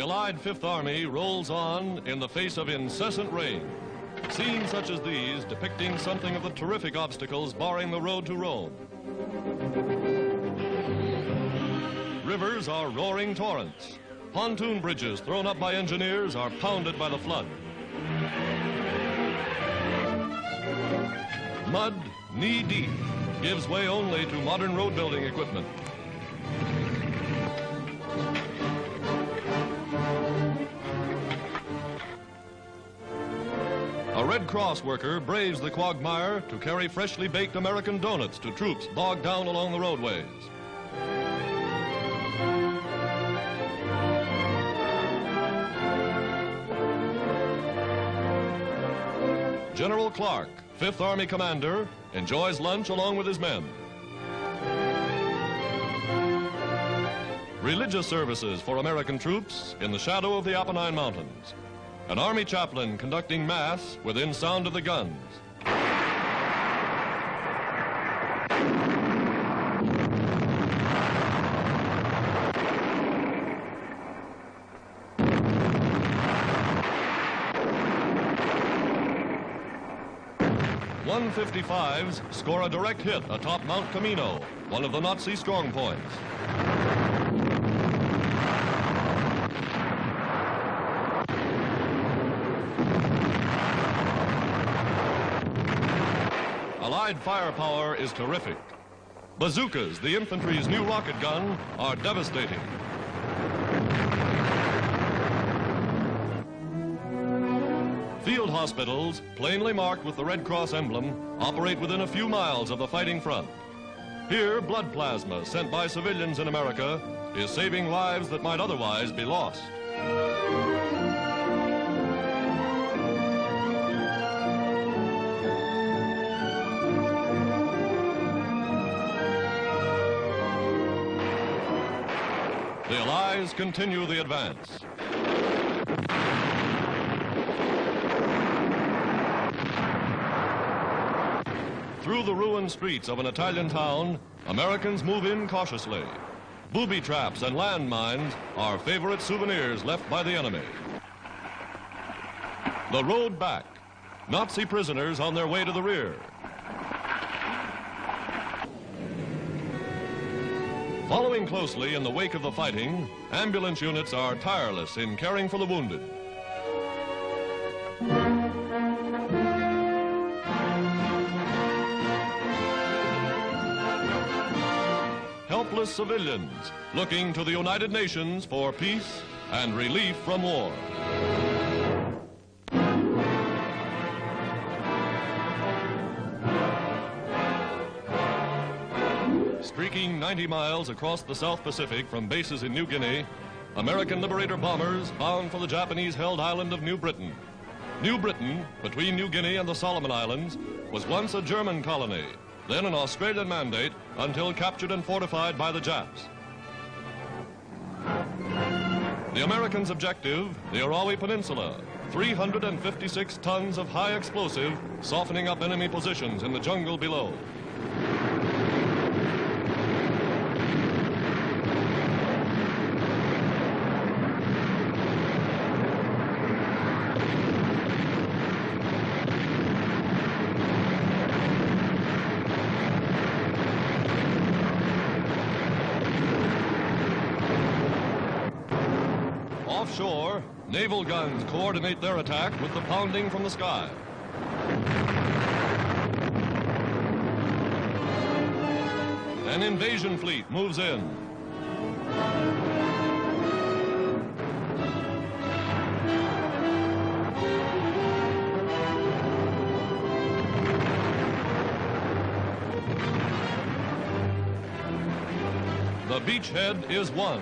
Allied Fifth Army rolls on in the face of incessant rain. Scenes such as these depicting something of the terrific obstacles barring the road to Rome. Rivers are roaring torrents. Pontoon bridges thrown up by engineers are pounded by the flood. Mud, knee-deep, gives way only to modern road-building equipment. A Red Cross worker braves the quagmire to carry freshly baked American donuts to troops bogged down along the roadways. General Clark, Fifth Army commander, enjoys lunch along with his men. Religious services for American troops in the shadow of the Apennine Mountains. An Army chaplain conducting Mass within sound of the guns. .155s score a direct hit atop Mount Camino, one of the Nazi strong points. Allied firepower is terrific. Bazookas, the infantry's new rocket gun, are devastating. Field hospitals, plainly marked with the Red Cross emblem, operate within a few miles of the fighting front. Here, blood plasma sent by civilians in America is saving lives that might otherwise be lost. The Allies continue the advance. Through the ruined streets of an Italian town, Americans move in cautiously. Booby traps and landmines are favorite souvenirs left by the enemy. The road back. Nazi prisoners on their way to the rear. Following closely in the wake of the fighting, ambulance units are tireless in caring for the wounded. Helpless civilians looking to the United Nations for peace and relief from war. Streaking 90 miles across the South Pacific from bases in New Guinea, American Liberator bombers bound for the Japanese-held island of New Britain. New Britain, between New Guinea and the Solomon Islands, was once a German colony, then an Australian mandate until captured and fortified by the Japs. The Americans' objective, the Arawi Peninsula, 356 tons of high explosive softening up enemy positions in the jungle below. Offshore, naval guns coordinate their attack with the pounding from the sky. An invasion fleet moves in. The beachhead is won.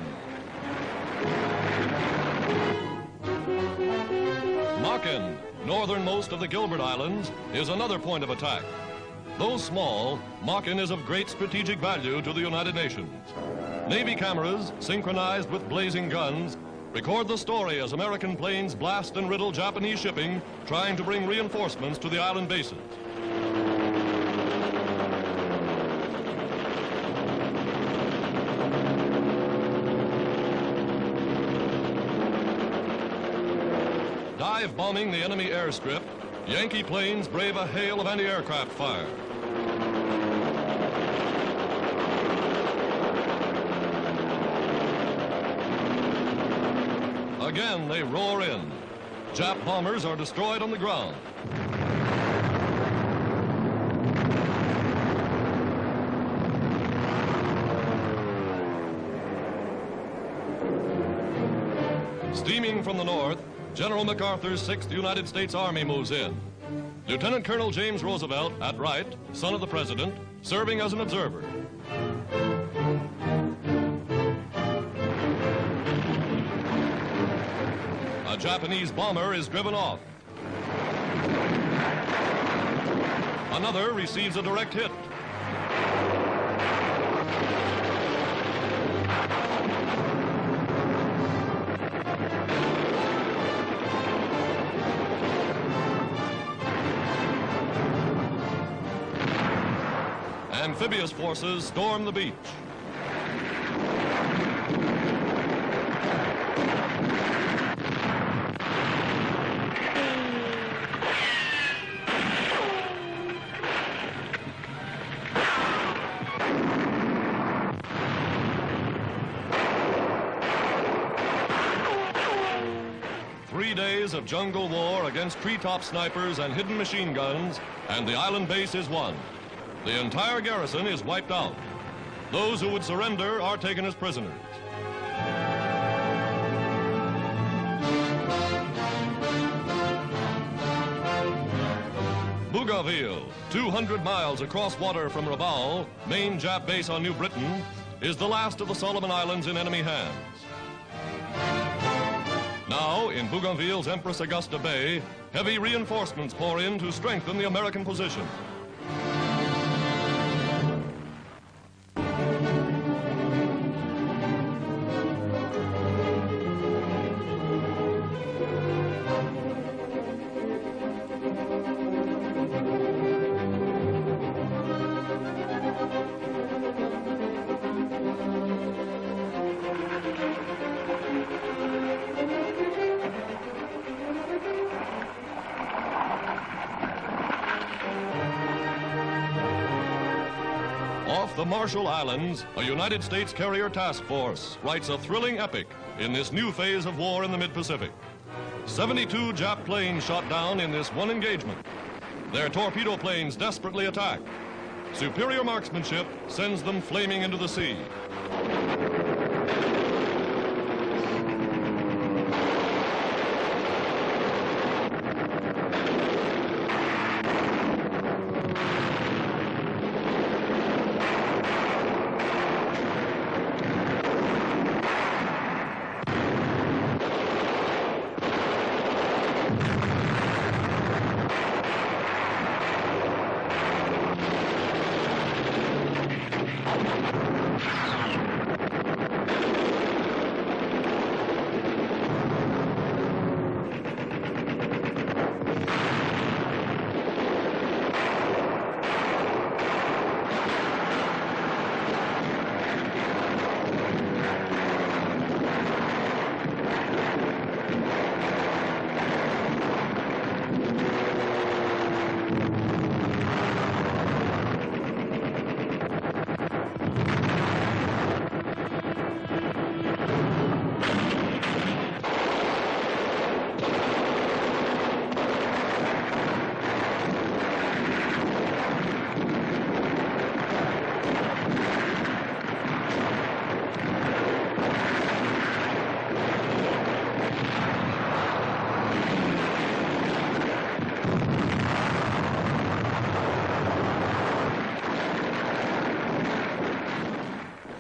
Makin, northernmost of the Gilbert Islands, is another point of attack. Though small, Makin is of great strategic value to the United Nations. Navy cameras, synchronized with blazing guns, record the story as American planes blast and riddle Japanese shipping, trying to bring reinforcements to the island bases. dive bombing the enemy airstrip, Yankee planes brave a hail of anti-aircraft fire. Again, they roar in. Jap bombers are destroyed on the ground. Steaming from the north, General MacArthur's 6th United States Army moves in. Lieutenant Colonel James Roosevelt, at right, son of the President, serving as an observer. A Japanese bomber is driven off. Another receives a direct hit. Amphibious forces storm the beach. Of jungle war against treetop snipers and hidden machine guns, and the island base is won. The entire garrison is wiped out. Those who would surrender are taken as prisoners. Bougainville, 200 miles across water from Rabaul, main Jap base on New Britain, is the last of the Solomon Islands in enemy hands. Now, in Bougainville's Empress Augusta Bay, heavy reinforcements pour in to strengthen the American position. Off the Marshall Islands, a United States carrier task force writes a thrilling epic in this new phase of war in the mid-Pacific. 72 Jap planes shot down in this one engagement. Their torpedo planes desperately attack. Superior marksmanship sends them flaming into the sea.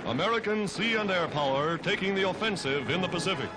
American sea and air power taking the offensive in the Pacific.